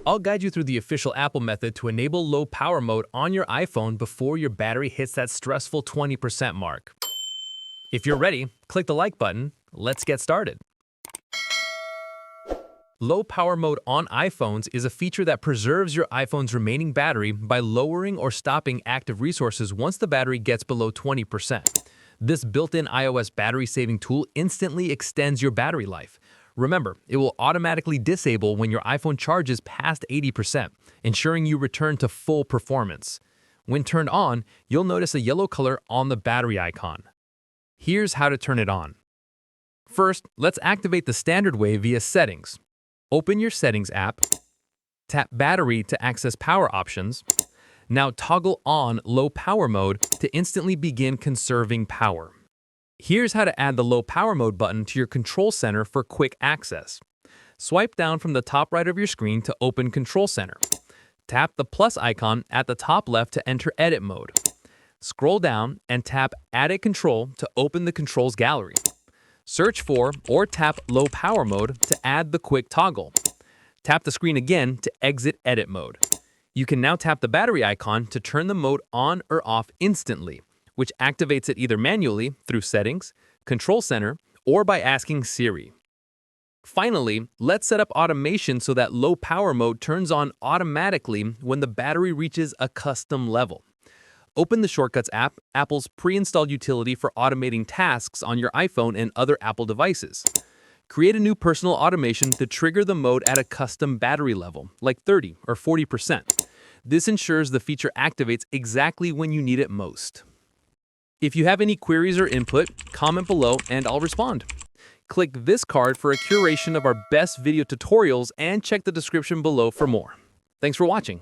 I'll guide you through the official Apple method to enable low power mode on your iPhone before your battery hits that stressful 20% mark. If you're ready, click the like button. Let's get started. Low power mode on iPhones is a feature that preserves your iPhone's remaining battery by lowering or stopping active resources once the battery gets below 20%. This built-in iOS battery-saving tool instantly extends your battery life. Remember, it will automatically disable when your iPhone charges past 80%, ensuring you return to full performance. When turned on, you'll notice a yellow color on the battery icon. Here's how to turn it on. First, let's activate the standard way via Settings. Open your Settings app, tap Battery to access power options. Now toggle on Low Power Mode to instantly begin conserving power. Here's how to add the Low Power Mode button to your Control Center for quick access. Swipe down from the top right of your screen to open Control Center. Tap the plus icon at the top left to enter Edit Mode. Scroll down and tap Add Control to open the controls gallery. Search for or tap Low Power Mode to add the quick toggle. Tap the screen again to exit Edit Mode. You can now tap the battery icon to turn the mode on or off instantly, which activates it either manually through Settings, Control Center, or by asking Siri. Finally, let's set up automation so that low power mode turns on automatically when the battery reaches a custom level. Open the Shortcuts app, Apple's pre-installed utility for automating tasks on your iPhone and other Apple devices. Create a new personal automation to trigger the mode at a custom battery level, like 30 or 40%. This ensures the feature activates exactly when you need it most. If you have any queries or input, comment below and I'll respond. Click this card for a curation of our best video tutorials and check the description below for more. Thanks for watching.